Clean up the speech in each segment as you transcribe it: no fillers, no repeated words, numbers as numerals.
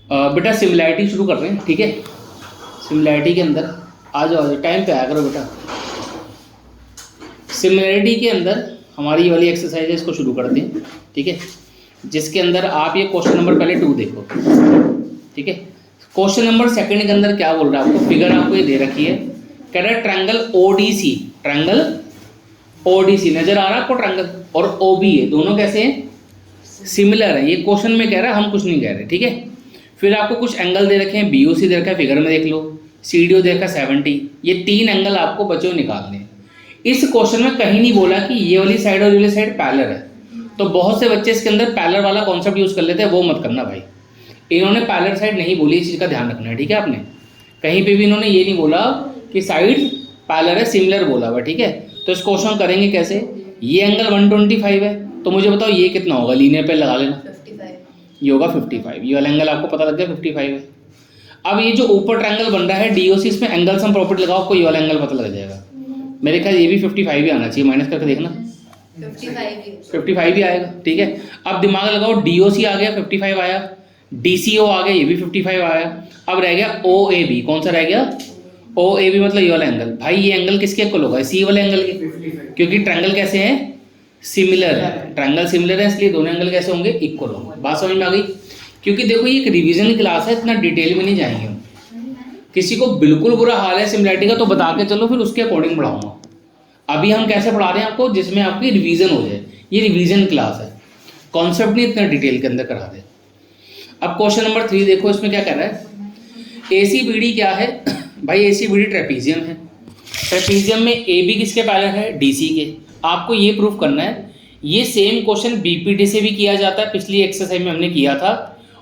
बेटा सिमिलैरिटी शुरू कर रहे हैं, ठीक है। सिमिलैरिटी के अंदर आ जाओ, टाइम पे आया करो बेटा। सिमिलैरिटी के अंदर हमारी ये वाली एक्सरसाइज है, इसको शुरू करते हैं, ठीक है। जिसके अंदर आप ये क्वेश्चन नंबर पहले 2 देखो, ठीक है। क्वेश्चन नंबर 2 के अंदर क्या बोल रहा है आपको, फिगर आपको ये दे रखी है, कह रहा है ट्रायंगल ओडीसी, ट्रायंगल ओडीसी नजर आ रहा है आपको, ट्रायंगल और ओबी है, दोनों कैसे हैं, सिमिलर है। ये क्वेश्चन में कह रहा है, हम कुछ नहीं कह रहे, ठीक है। फिर आपको कुछ एंगल दे रखे हैं, बीओसी दे रखा है, फिगर में देख लो, सीडीओ दे रखा है 70, ये 3 एंगल आपको बच्चों निकालने हैं। इस क्वेश्चन में कहीं नहीं बोला कि ये वाली साइड और ये वाली साइड पैरेलल है, तो बहुत से बच्चे इसके अंदर पैरेलल वाला कॉन्सेप्ट यूज कर लेते हैं, वो मत करना भाई। इन्होंने पैरेलल साइड नहीं बोली, इस चीज़ का ध्यान रखना है, ठीक है। आपने कहीं पे भी इन्होंने ये नहीं बोला कि साइड पैरेलल है, सिमिलर बोला हुआ, ठीक है। तो इस क्वेश्चन करेंगे कैसे, ये एंगल 125 है, तो मुझे बताओ ये कितना होगा, लीनियर पे लगा लेना, 55। ये होगा 55, ये वाला एंगल आपको पता लग गया 55 है। अब ये जो ऊपर ट्रायंगल बन रहा है डीओसी, इसमें एंगल सम प्रॉपर्टी लगाओ, आपको ये वाला एंगल पता लग जाएगा। मेरे ख्याल ये भी 55 ही आना चाहिए, माइनस करके देखना 55 ही आएगा, ठीक है। अब दिमाग लगाओ, डीओसी आ गया 55 आया, डीसीओ आ गया, ये भी 55 आया। अब रह गया ओ ए बी, कौन सा रह गया, ओ ए बी मतलब ये वाला एंगल। भाई ये एंगल किसके इक्वल होगा, सी वाले एंगल के, क्योंकि ट्रायंगल कैसे हैं, सिमिलर है, ट्रायंगल सिमिलर है, इसलिए दोनों एंगल कैसे होंगे, इक्वल होंगे। बात समझ में आ गई। क्योंकि देखो ये एक रिवीजन क्लास है, इतना डिटेल में नहीं जाएंगे हम। किसी को बिल्कुल बुरा हाल है सिमिलैरिटी का तो बता के चलो, फिर उसके अकॉर्डिंग पढ़ाऊंगा। अभी हम कैसे पढ़ा रहे हैं आपको, जिसमें आपकी रिवीजन हो जाए, ये रिवीजन क्लास है, कॉन्सेप्ट नहीं इतना डिटेल के अंदर करा दे। अब क्वेश्चन नंबर 3 देखो, इसमें क्या कह रहा है, एसीबीडी क्या है भाई, एसीबीडी ट्रेपीजियम है। ट्रेपीजियम में ए बी किसके पैरेलल है, डीसी के। आपको ये प्रूफ करना है। ये सेम क्वेश्चन बीपीडी से भी किया जाता है, पिछली एक्सरसाइज में हमने किया था,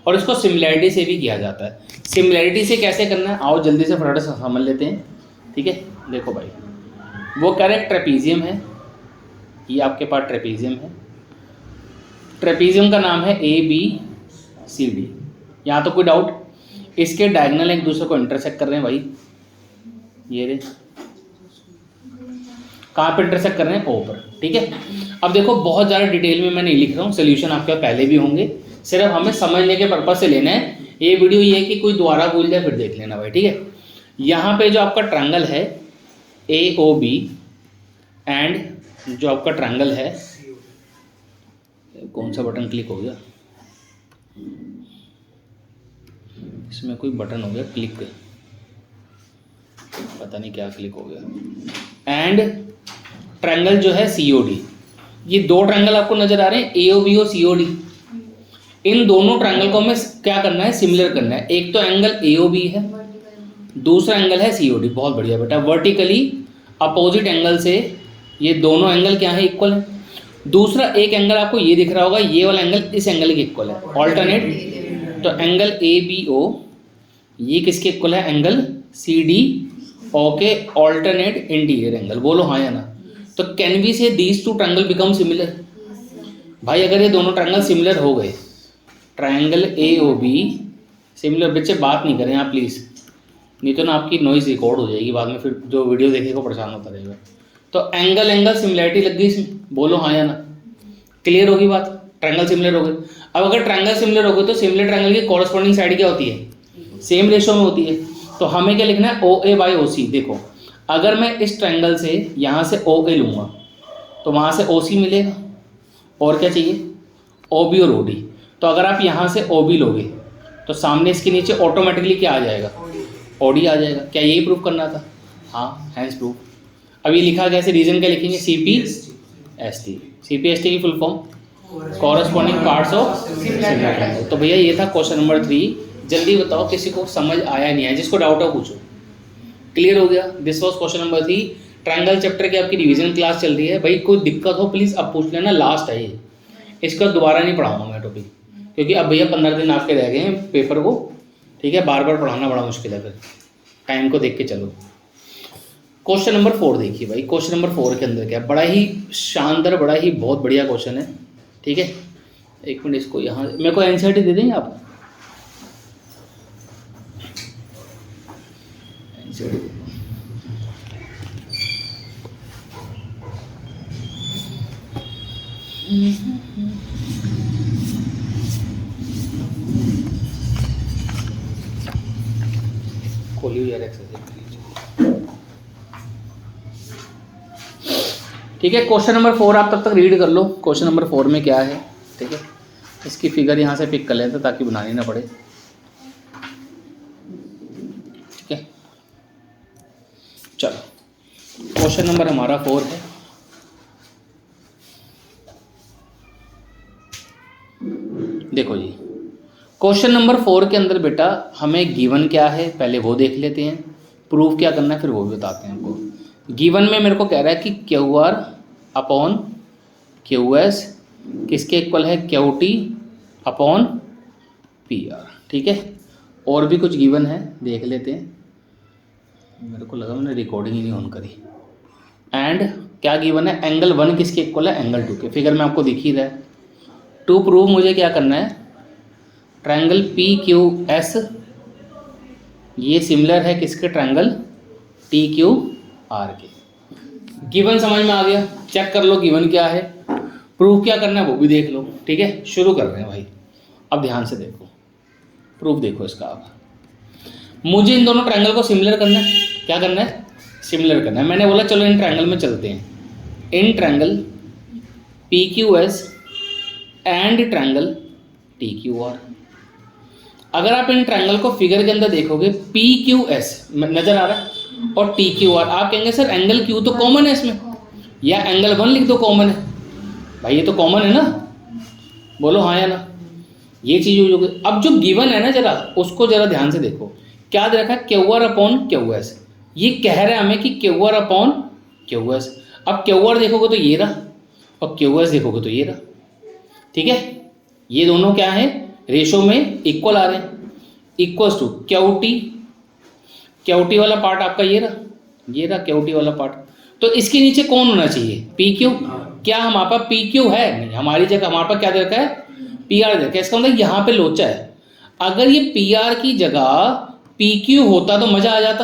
और इसको सिमिलैरिटी से भी किया जाता है। सिमिलैरिटी से कैसे करना है, आओ जल्दी से फटाफट से समझ लेते हैं, ठीक है। देखो भाई, वो कह रहे ट्रेपीजियम है, ये आपके पास ट्रेपीजियम है, ट्रेपीजियम का नाम है ए बी सी डी। यहाँ तो कोई डाउट, इसके डायगोनल एक दूसरे को इंटरसेक्ट कर रहे हैं भाई, ये रे कहाँ पे इंटरसेक्ट कर रहे हैं, ओ पर, ठीक है। अब देखो बहुत ज़्यादा डिटेल में मैं नहीं लिख रहा हूँ, सोल्यूशन आपके पहले भी होंगे, सिर्फ हमें समझने के पर्पज से लेना है। ये वीडियो ये है कि कोई दोबारा भूल जाए फिर देख लेना भाई, ठीक है। यहाँ पे जो आपका ट्रायंगल है ए ओ बी, एंड जो आपका ट्रायंगल है, कौन सा बटन क्लिक हो गया, इसमें कोई बटन हो गया क्लिक, पता नहीं क्या क्लिक हो गया, एंड ट्रायंगल जो है सीओडी। ये 2 ट्रायंगल आपको नजर आ रहे हैं, एओबी और सीओडी। इन दोनों ट्रायंगल को हमें क्या करना है, सिमिलर करना है। एक तो एंगल एओबी है, दूसरा एंगल है सीओडी। बहुत बढ़िया बेटा, वर्टिकली अपोजिट एंगल से ये दोनों एंगल क्या है, इक्वल है। दूसरा एक एंगल आपको ये दिख रहा होगा, ये वाला एंगल इस एंगल के इक्वल है, ऑल्टरनेट। तो एंगल ए बी ओ ये किसके इक्वल है, एंगल सी डी ओ के ऑल्टरनेट इंटीरियर एंगल। बोलो हाँ या ना। तो can we say these 2 triangle become similar. भाई अगर ये दोनों ट्रायंगल सिमिलर हो गए, triangle A O B similar, बच्चे बात नहीं करें आप प्लीज़, नहीं तो ना आपकी नॉइज़ रिकॉर्ड हो जाएगी बाद में, फिर जो वीडियो देखेगा परेशान होता रहेगा। तो एंगल एंगल सिमिलैरिटी लग गई इसमें, बोलो हाँ या ना। क्लियर होगी बात, ट्रायंगल सिमिलर हो गए। अब अगर ट्रायंगल सिमिलर हो गए तो सिमिलर ट्रायंगल की कॉरस्पॉन्डिंग साइड क्या होती है, सेम रेशो में होती है। तो हमें क्या लिखना है, ओ ए बाई ओ सी। देखो अगर मैं इस ट्रायंगल से यहाँ से ओ ए लूँगा तो वहाँ से ओ सी मिलेगा, और क्या चाहिए, ओ बी और ओ डी। तो अगर आप यहाँ से ओ बी लोगे तो सामने इसके नीचे ऑटोमेटिकली क्या आ जाएगा, ओ डी आ जाएगा। क्या यही प्रूफ करना था, हाँ हैंस प्रूफ। अब ये लिखा कैसे, रीजन क्या लिखेंगे, C P S T. C P S T की full form corresponding parts of similar triangle. तो भैया ये था क्वेश्चन नंबर 3। जल्दी बताओ किसी को समझ आया नहीं आया, जिसको डाउट हो पूछो। क्लियर हो गया, this was question number 3। Triangle chapter की आपकी रिवीजन क्लास चल रही है। भाई कोई दिक्कत हो प्लीज़ अब पूछ लेना, लास्ट है ये, इसका दोबारा नहीं पढ़ाऊंगा मैं टॉपिक, क्योंकि अब भैया 15 दिन आपके रह गए हैं पेपर को, ठीक है। बार बार पढ़ाना बड़ा मुश्किल है, फिर टाइम को देख के चलो। क्वेश्चन नंबर 4 देखिए भाई, क्वेश्चन नंबर 4 के अंदर क्या, बड़ा ही शानदार, बड़ा ही बहुत बढ़िया क्वेश्चन है, ठीक है। एक मिनट, इसको यहाँ मेरे को एनसीईआरटी दे देंगे आप, एनसीईआरटी। खोलियो यार एक्सरसाइज। ठीक है, क्वेश्चन नंबर 4 आप तब तक रीड कर लो। क्वेश्चन नंबर 4 में क्या है, ठीक है, इसकी फिगर यहाँ से पिक कर लेते ताकि बनानी ना पड़े। ठीक है, चलो क्वेश्चन नंबर हमारा 4 है। देखो जी, क्वेश्चन नंबर 4 के अंदर बेटा हमें गिवन क्या है पहले वो देख लेते हैं, प्रूफ क्या करना है फिर वो भी बताते हैं हमको। गिवन में मेरे को कह रहा है कि Q R upon Q S किसके इक्वल है, Q T upon P R. ठीक है, और भी कुछ गिवन है देख लेते हैं। मेरे को लगा मैंने रिकॉर्डिंग ही नहीं ऑन करी। एंड क्या गिवन है, एंगल 1 किसके इक्वल है, एंगल 2 के। फिगर में आपको दिख ही रहा है। टू प्रूव मुझे क्या करना है, ट्रायंगल पी क्यू एस ये सिमिलर है किसके, ट्रायंगल टी क्यू आर के। गिवन समझ में आ गया, चेक कर लो गिवन क्या है, प्रूफ क्या करना है वो भी देख लो। ठीक है, शुरू कर रहे हैं भाई। अब ध्यान से देखो, प्रूफ देखो इसका। अब मुझे इन दोनों ट्रायंगल को सिमिलर करना है। क्या करना है, सिमिलर करना है। मैंने बोला चलो इन ट्रायंगल में चलते हैं। In triangle P Q S and triangle T Q R. अगर आप इन ट्रायंगल को फिगर के अंदर देखोगे, पी क्यू एस नजर आ रहा है और टी क्यू आर, आप कहेंगे सर एंगल क्यू तो कॉमन है इसमें, या एंगल 1 लिख दो कॉमन है। भाई ये तो कॉमन है ना, बोलो हाँ या ना। ये चीज हो गई। अब जो गिवन है ना जरा उसको जरा ध्यान से देखो, क्या दे रखा है, Q R upon Q S. ये कह रहा है हमें कि Q R upon Q S. अब क्यू आर देखोगे तो ये रहा और क्यू एस देखोगे तो ये रहा। ठीक है, ये दोनों क्या है, रेशो में इक्वल आ रहे हैं। इक्वल्स टू क्यू टी वाला पार्ट आपका ये रहा क्यू टी वाला पार्ट। तो इसके नीचे कौन होना चाहिए, पी क्यू। क्या हमारे पास पी क्यू है, नहीं, हमारी जगह हमारे पास क्या दे रखा है, पी आर दे रखा है। इसका मतलब यहाँ पे लोचा है। अगर ये पी आर की जगह पी क्यू होता तो मजा आ जाता।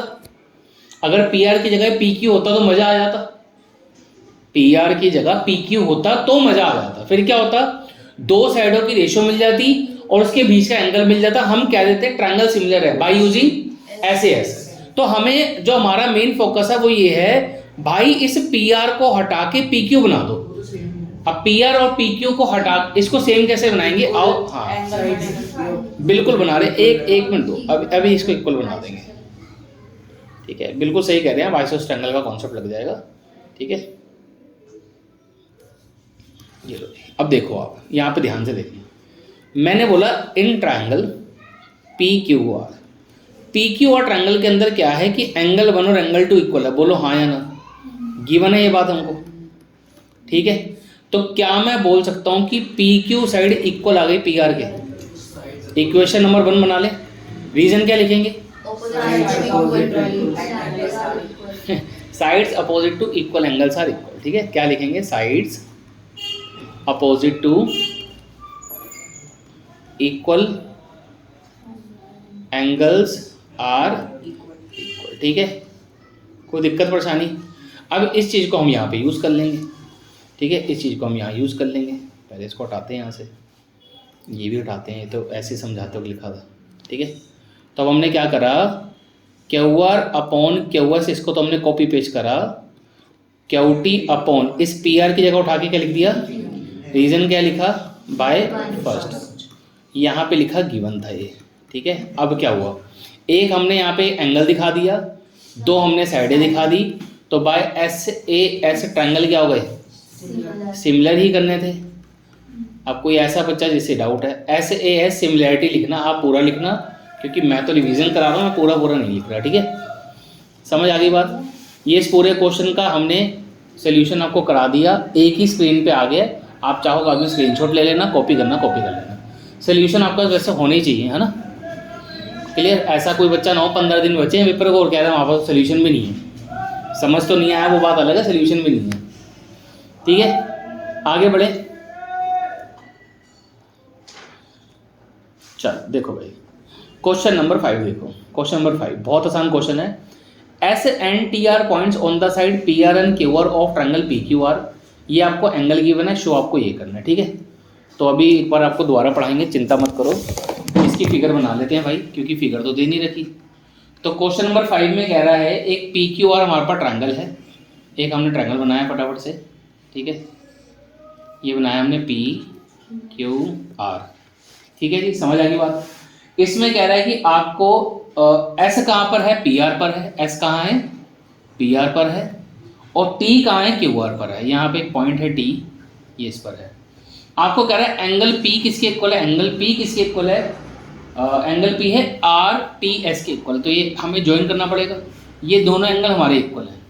अगर पी आर की जगह पी क्यू होता तो मजा आ जाता। पी आर की जगह पी क्यू होता तो मजा आ जाता। फिर क्या होता, दो साइडों की रेशो मिल जाती और उसके बीच का एंगल मिल जाता। हम कह देते हैं ट्रायंगल सिमिलर है बाय यूजिंग एस। तो हमें जो हमारा मेन फोकस है वो ये है, भाई इस पी आर को हटा के पी क्यू बना दो। अब पी आर और पी क्यू को हटा, इसको सेम कैसे बनाएंगे, आओ। हाँ बिल्कुल बना रहे, एक मिनट दो, अभी इसको इक्वल बना देंगे। ठीक है, बिल्कुल सही कह रहे हैं, आइसोस ट्रायंगल का कॉन्सेप्ट लग जाएगा। ठीक है, ये लो। अब देखो आप यहाँ पे ध्यान से देखिए, मैंने बोला in triangle P Q R triangle के अंदर क्या है कि एंगल 1 और एंगल 2 इक्वल है। बोलो हाँ या ना, गिवन है ये बात हमको। ठीक है, तो क्या मैं बोल सकता हूँ कि पी क्यू साइड इक्वल आ गई पी आर के। इक्वेशन नंबर 1 बना ले। रीजन क्या लिखेंगे, sides opposite to equal angles are equal. ठीक है, क्या लिखेंगे, sides opposite to equal angles are equal. ठीक है, कोई दिक्कत परेशानी। अब इस चीज़ को हम यहाँ पे यूज़ कर लेंगे। ठीक है, इस चीज़ को हम यहाँ यूज़ कर लेंगे। पहले इसको हटाते हैं यहाँ से, ये भी हटाते हैं, तो ऐसे समझाते हुए लिखा था। ठीक है, तो अब हमने क्या करा, Q R upon Q S, इसको तो हमने कॉपी पेस्ट करा। क्यू टी अपॉन इस पी आर की जगह उठा के क्या लिख दिया, रीजन क्या लिखा, बाय फर्स्ट। यहाँ पे लिखा गिवन था ये। ठीक है, अब क्या हुआ, एक हमने यहाँ पे एंगल दिखा दिया, दो हमने साइडें दिखा दी, तो by S A S triangle क्या हो गए, सिमिलर ही करने थे। अब कोई ऐसा बच्चा जिससे डाउट है, एस ए एस सिमिलैरिटी लिखना, आप पूरा लिखना, क्योंकि मैं तो रिवीजन करा रहा हूँ, मैं पूरा नहीं लिख रहा। ठीक है, समझ आ गई बात। ये इस पूरे क्वेश्चन का हमने सोल्यूशन आपको करा दिया, एक ही स्क्रीन पे आ गया। आप चाहो बाद में स्क्रीनशॉट ले लेना, कॉपी कर लेना। सोल्यूशन आपका वैसे होना ही चाहिए, है ना, क्लियर। ऐसा कोई बच्चा ना हो 15 दिन बचे हैं पेपर को और कह रहा है वहाँ पर सोल्यूशन भी नहीं है। समझ तो नहीं आया वो बात अलग है, सोल्यूशन भी नहीं है। ठीक है, आगे बढ़े। चल देखो भाई, क्वेश्चन नंबर 5 देखो। क्वेश्चन नंबर 5 बहुत आसान क्वेश्चन है। S and T R points on the side P R and Q R of triangle P Q R. ये आपको एंगल गिवन है, शो आपको ये करना है। ठीक है, तो अभी एक बार आपको दोबारा पढ़ाएंगे, चिंता मत करो। इसकी फिगर बना लेते हैं भाई, क्योंकि फिगर तो दे नहीं रखी। तो क्वेश्चन नंबर 5 में कह रहा है एक पी क्यू आर हमारे पास ट्रायंगल है, एक हमने ट्रायंगल बनाया फटाफट से, ठीक है, ये बनाया हमने पी क्यू आर, ठीक है जी, समझ आ गई बात। इसमें कह रहा है कि आपको एस कहाँ पर है, पी आर पर है, एस कहाँ है, पी आर पर है, और टी कहाँ है, क्यू आर पर है। यहाँ पे एक पॉइंट है टी, ये इस पर है। आपको कह रहा है एंगल पी किसके इक्वल है, एंगल पी किसके इक्वल है, एंगल पी है आर टी एस के इक्वल, तो ये हमें ज्वाइन करना पड़ेगा, ये दोनों एंगल हमारे इक्वल हैं।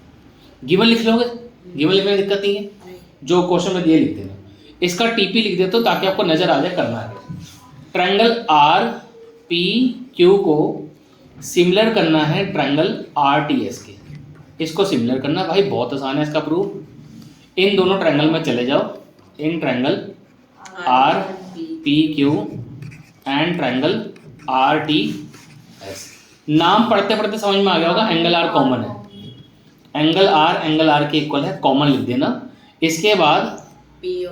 गिवन लिख लोगे, गिवन लिखने में दिक्कत नहीं है, जो क्वेश्चन में दिए लिख देना, इसका टीपी लिख देते हो ताकि आपको नजर आ जाए करना है। ट्रायंगल आर पी क्यू को सिमिलर करना है ट्रायंगल आर टी एस के, इसको सिमिलर करना भाई बहुत आसान है इसका प्रूफ। इन दोनों ट्रायंगल में चले जाओ, in triangle R P Q and triangle R T S. नाम पढ़ते पढ़ते समझ में आ गया होगा, एंगल आर कॉमन है, एंगल आर के इक्वल है, कॉमन लिख देना। इसके बाद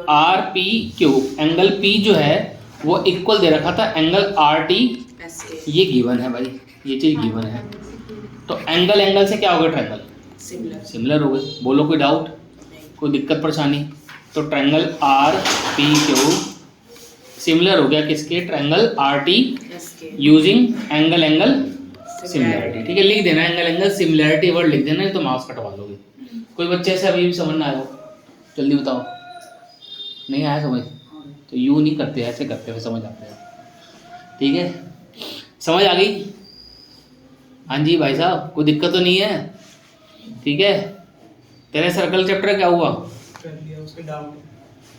R P Q, angle P जो है वो इक्वल दे रखा था एंगल आर टी, ये गिवन है भाई, ये चीज गिवन है, तो एंगल से क्या हो गया, ट्रायंगल सिमिलर हो गए। बोलो कोई डाउट, कोई दिक्कत परेशानी? तो triangle R P Q similar हो गया किसके, triangle R T using angle similarity, ठीक है, लिख देना एंगल सिमिलरिटी वर्ड लिख देना, नहीं तो मार्क्स कटवा लोगे। कोई बच्चे से अभी भी समझ ना आया, जल्दी बताओ, नहीं आया समझ, तो यूँ नहीं करते, ऐसे करते हुए समझ आते हैं, ठीक है, समझ आ गई? हाँ जी भाई साहब, कोई दिक्कत तो नहीं है? ठीक है, तेरे सर्कल चैप्टर क्या हुआ?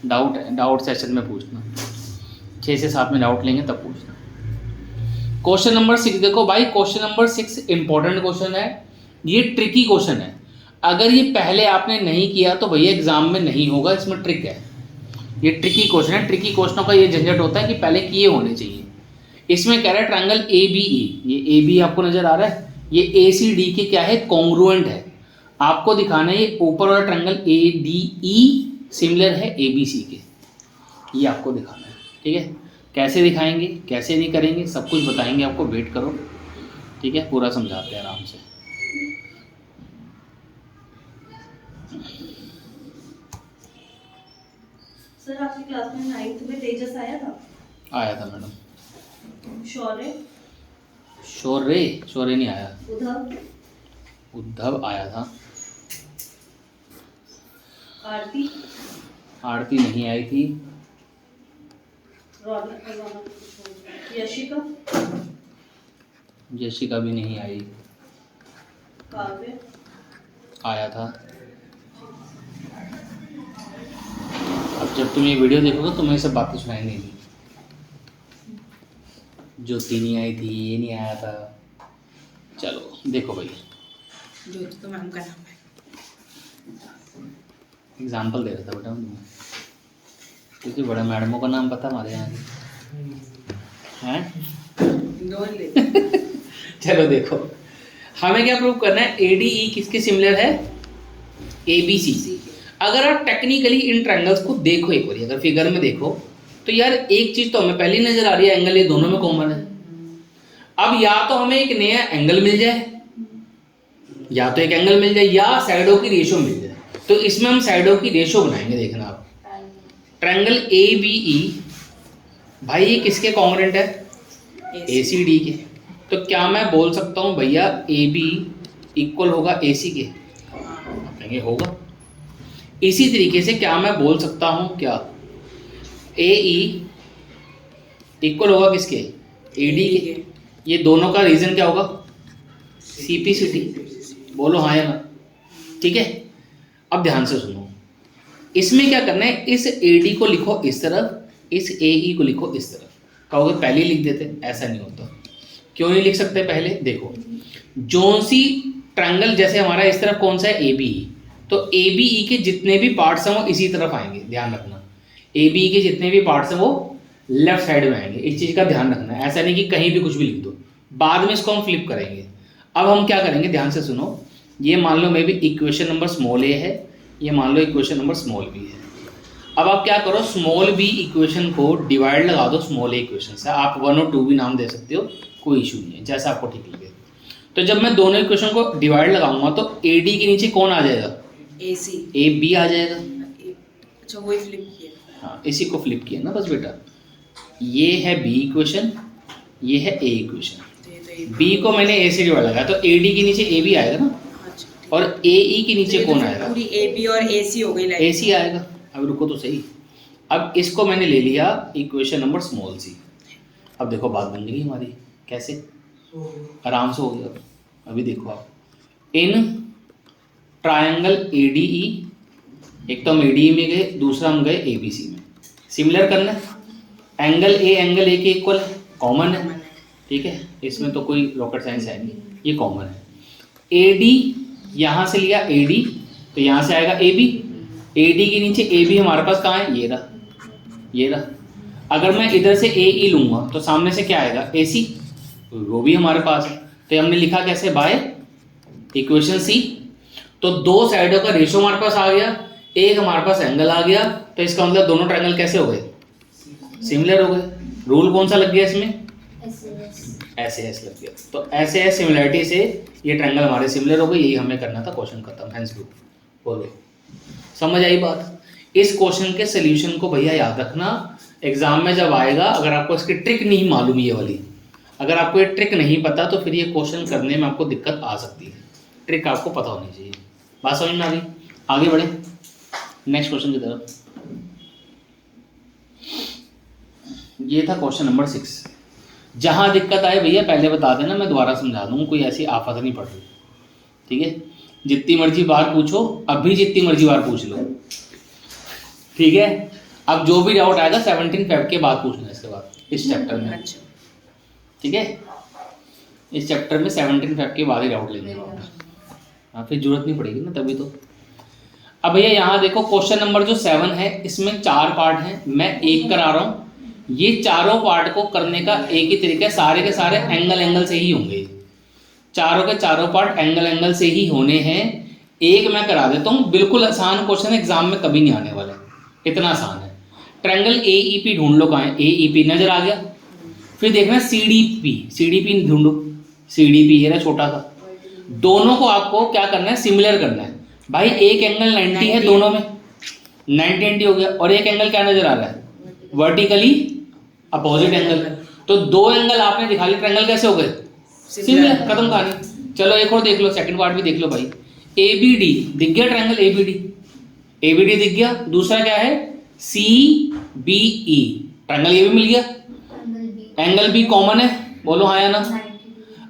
डाउट है, डाउट सेशन में पूछना, 6 से 7 में डाउट लेंगे तब पूछना। क्वेश्चन नंबर 6 देखो भाई, क्वेश्चन नंबर 6 इंपॉर्टेंट क्वेश्चन है, ये ट्रिकी क्वेश्चन है, अगर ये पहले आपने नहीं किया तो भैया एग्जाम में नहीं होगा, इसमें ट्रिक है, ये ट्रिकी क्वेश्चन है। ट्रिकी क्वेश्चनों का ये झंझट होता है कि पहले किए होने चाहिए। इसमें कह रहा है ट्रायंगल ए बी ई, ये ए बी आपको नजर आ रहा है, ये ए सी डी के क्या है, कॉन्ग्रुएंट है। आपको दिखाना है ये ऊपर वाला triangle A D E similar है ए बी सी के, ये आपको दिखाना है, ठीक है। कैसे दिखाएंगे, कैसे नहीं करेंगे, सब कुछ बताएंगे आपको, वेट करो, ठीक है, पूरा समझाते हैं आराम से। सर आपकी क्लास में 9th में तेजस आया था? आया था मैडम। शौर्य? शौर्य नहीं आया। उद्धव आया था। आरती नहीं आई थी। यशिका भी नहीं आई। आया था। अब जब तुम ये वीडियो देखोगे तुम्हें सब बातें सुनाई नहीं दी, ज्योति नहीं आई थी, ये नहीं आया था। चलो देखो भाई, ज्योति तो मैम का नाम है। एग्जाम्पल दे रहा था बेटा मैं, क्योंकि बड़े मैडमों का नाम पता हमारे यहाँ हैं। चलो देखो, हमें क्या प्रूव करना है, ए डी ई किसके सिमिलर है, ए बी सी। अगर आप टेक्निकली इन ट्रायंगल्स को देखो एक बार, अगर फिगर में देखो तो यार एक चीज तो हमें पहले नजर आ रही है, एंगल ये दोनों में कॉमन है। अब या तो हमें एक नया एंगल मिल जाए, या तो एक एंगल मिल जाए, या साइडों की रेशो मिल जाए। तो इसमें हम साइडों की रेशो बनाएंगे, देखना आप, ट्रायंगल ए बी ई भाई ये किसके कॉन्ग्रुएंट है, ए सी डी के। तो क्या मैं बोल सकता हूँ भैया ए बी इक्वल होगा ए सी के, कहेंगे होगा। इसी तरीके से क्या मैं बोल सकता हूँ, क्या ए ई इक्वल होगा किसके, ए डी के। ये दोनों का रीजन क्या होगा, सी पी सी टी। बोलो हाँ या ना, ठीक है। अब ध्यान से सुनो, इसमें क्या करना है, इस ए डी को लिखो इस तरफ, इस ए ई को लिखो इस तरफ। कहोगे पहले लिख देते, ऐसा नहीं होता। क्यों नहीं लिख सकते पहले, देखो जोन सी ट्रायंगल जैसे हमारा इस तरफ कौन सा है, ए बी ई, तो ए बी ई के जितने भी पार्ट्स हैं वो इसी तरफ आएंगे, ध्यान रखना। ए बी ई के जितने भी पार्ट्स हैं वो लेफ्ट साइड में आएंगे, इस चीज़ का ध्यान रखना है। ऐसा नहीं कि कहीं भी कुछ भी लिख दो, बाद में इसको हम फ्लिप करेंगे। अब हम क्या करेंगे, ध्यान से सुनो, ये मान लो maybe equation number small A है, ये मान लो इक्वेशन नंबर स्मॉल बी है। अब आप क्या करो, स्मॉल बी इक्वेशन को डिवाइड लगा दो स्मॉल ए इक्वेशन से। आप 1 और 2 भी नाम दे सकते हो, कोई इशू नहीं है, जैसा आपको ठीक लगे। तो जब मैं दोनों इक्वेशन को डिवाइड लगाऊंगा तो ए डी के नीचे कौन आ जाएगा, AC। ए बी आ जाएगा। अच्छा वही फ्लिप किया। हाँ इसी को फ्लिप किया ना बस बेटा। ये है बी इक्वेशन, ये है ए इक्वेशन। तो ये तो AB। बी को मैंने ए से डिवाइड लगाया तो ए डी के नीचे ए बी आएगा ना, अच्छा, ठीक। और ए ई के तो नीचे ये कौन तो आएगा, पूरी AB और AC हो गई लाइन। ए सी आएगा। अब रुको तो सही, अब इसको मैंने ले लिया इक्वेशन नंबर स्मॉल सी। अब देखो बात बन गई हमारी, कैसे, आराम से हो गया। अभी देखो आप, इन ट्रायंगल ए डी ई, एक तो हम ए डी ई में गए, दूसरा हम गए ए बी सी में। सिमिलर करना है, एंगल ए के इक्वल है, कॉमन है, ठीक है, इसमें तो कोई रॉकेट साइंस है नहीं, ये कॉमन है। ए डी यहाँ से लिया ए डी, तो यहाँ से आएगा ए बी। ए डी के नीचे ए बी हमारे पास कहाँ है, ये रहा, ये रहा। अगर मैं इधर से ए ई लूँगा तो सामने से क्या आएगा, ए सी, वो भी हमारे पास है। तो हमने लिखा कैसे, बाय इक्वेशन सी। तो दो साइडों का रेशो हमारे पास आ गया, एक हमारे पास एंगल आ गया, तो इसका मतलब दोनों ट्रायंगल कैसे हो गए, सिमिलर हो गए। रूल कौन सा लग गया इसमें, ऐसे एस लग गया। तो ऐसे एस सिमिलरिटी से ये ट्रायंगल हमारे सिमिलर हो गए। यही हमें करना था, क्वेश्चन खत्म, हैंस ब्लू। बोलो समझ आई बात। इस क्वेश्चन के सोल्यूशन को भैया याद रखना, एग्जाम में जब आएगा, अगर आपको इसकी ट्रिक नहीं मालूम ये वाली, अगर आपको ये ट्रिक नहीं पता तो फिर ये क्वेश्चन करने में आपको दिक्कत आ सकती है। ट्रिक आपको पता होनी चाहिए। बात समझ में आ गई, आगे बढ़े नेक्स्ट क्वेश्चन की तरफ। ये था क्वेश्चन नंबर 6। जहां दिक्कत आए भैया पहले बता देना, मैं दोबारा समझा दूंगा, कोई ऐसी आफत नहीं पड़ रही, ठीक है। जितनी मर्जी बार पूछो, अभी जितनी मर्जी बार पूछ लो, ठीक है। अब जो भी डाउट आएगा 17 फेब के बाद पूछना, इसके बाद इस चैप्टर में, अच्छा ठीक है। इस चैप्टर में 17 फेब के बाद ही डाउट लेंगे, हाँ फिर जरूरत नहीं पड़ेगी ना तभी तो। अब भैया यहाँ देखो क्वेश्चन नंबर जो 7 है, इसमें 4 पार्ट हैं, मैं एक करा रहा हूँ। ये चारों पार्ट को करने का एक ही तरीका है, सारे के सारे एंगल से ही होंगे। चारों के चारों पार्ट एंगल से ही होने हैं। एक मैं करा देता हूँ, बिल्कुल आसान क्वेश्चन, एग्जाम में कभी नहीं आने वाला, इतना आसान है। ट्रायंगल ए ई पी ढूंढ लो, कहाँ है, ए ई पी नजर आ गया। फिर देखना सी डी पी ढूंढो, सी डी पी ये रहा छोटा सा। दोनों को आपको क्या करना है, सिमिलर करना है। भाई एक एंगल 90 है दोनों में, 90 हो गया, और एक एंगल क्या नजर आ रहा है, वर्टिकली अपोजिट एंगल। तो दो एंगल आपने दिखा लिया, ट्रायंगल कैसे हो गए, सिमिलर, खत्म कहानी। चलो एक और देख लो, सेकंड पार्ट भी देख लो भाई। ए बी डी दिख गया, ट्रायंगल ए बी डी दिख गया। दूसरा क्या है, सी बी ई, ट्रायंगल ये भी मिल गया, एंगल बी कॉमन है, बोलो हाँ या ना।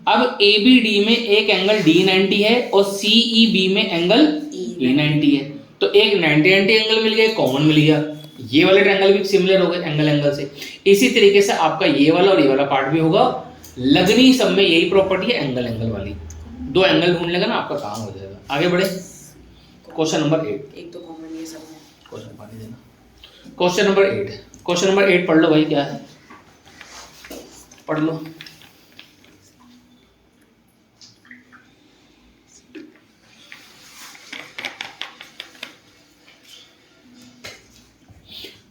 अब ए बी डी में एक एंगल डी 90 है और सी ई बी में एंगल ई 90 है, तो एक 90 एंगल मिल गया, कॉमन मिल गया। ये वाले ट्रायंगल भी सिमिलर हो गए एंगल से। इसी तरीके से आपका ये वाला और ये वाला पार्ट भी होगा। लगनी सब में यही प्रॉपर्टी है, एंगल वाली। दो एंगल ढूंढ लेगा ना, आपका काम हो जाएगा। आगे बढ़े, क्वेश्चन नंबर 8। एक तो कॉमन ये सब है। क्वेश्चन पानी देना। क्वेश्चन नंबर 8, क्वेश्चन नंबर 8 पढ़ लो भाई, क्या है पढ़ लो।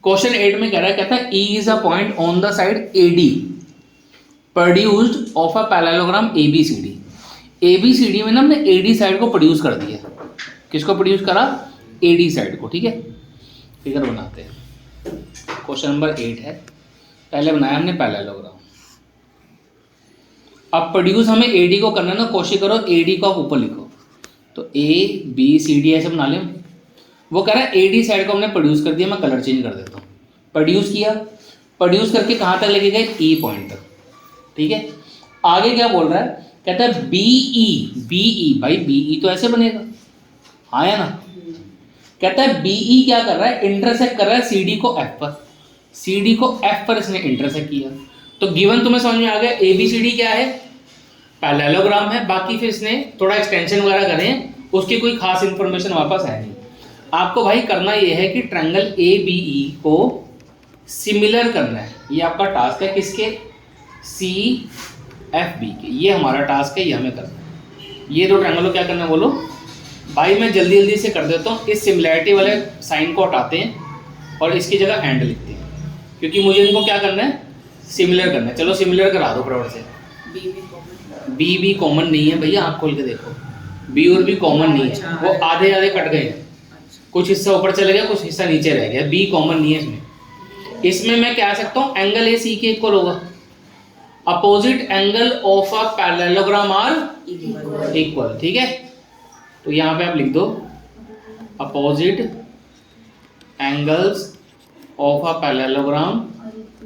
क्वेश्चन 8 में कह रहा है, कहता है E is a point on the side AD produced of a parallelogram ABCD। ABCD में ना हमने AD साइड को प्रोड्यूस कर दिया। किसको प्रोड्यूस करा, AD साइड को, ठीक है। फिगर बनाते हैं। क्वेश्चन नंबर 8 है, पहले बनाया हमने पैरेललोग्राम। अब प्रोड्यूस हमें AD को करना ना, कोशिश करो AD को आप ऊपर लिखो, तो ABCD ऐसे बना लें। वो कह रहा है AD साइड को हमने प्रोड्यूस कर दिया, मैं कलर चेंज कर देता हूँ। प्रोड्यूस किया, प्रोड्यूस करके कहाँ तक लेके गए, E पॉइंट तक, ठीक है। आगे क्या बोल रहा है, कहता है BE भाई BE तो ऐसे बनेगा, हाँ या ना। कहता है BE क्या कर रहा है, इंटरसेक्ट कर रहा है CD को F पर, CD को F पर इसने इंटरसेक्ट किया। तो गिवन तुम्हें समझ में आ गया, ABCD क्या है, पैरेललोग्राम है। बाकी फिर इसने थोड़ा एक्सटेंशन वगैरह करें, उसकी कोई खास इंफॉर्मेशन वापस है नहीं। आपको भाई करना ये है कि ट्रायंगल ABE को सिमिलर करना है, ये आपका टास्क है। किसके, CFB के, ये हमारा टास्क है, ये हमें करना है। ये दो ट्रायंगल को क्या करना है बोलो भाई। मैं जल्दी जल्दी से कर देता हूँ। इस सिमिलैरिटी वाले साइन को हटाते हैं और इसकी जगह एंड लिखते हैं, क्योंकि मुझे इनको क्या करना है, सिमिलर करना है। चलो सिमिलर करा दो फटाफट से। बी भी कॉमन। बी भी कॉमन नहीं है भैया, आँख खोल के देखो, बी और बी कॉमन नहीं है, वो आधे आधे कट गए हैं, अच्छा कुछ हिस्सा ऊपर चले गया, कुछ हिस्सा नीचे रह गया, बी कॉमन नहीं है इसमें। इसमें मैं क्या कह सकता हूँ, एंगल ए सी के इक्वल होगा, opposite angle of a parallelogram are equal, ठीक है। तो यहाँ पे आप लिख दो opposite angles of a parallelogram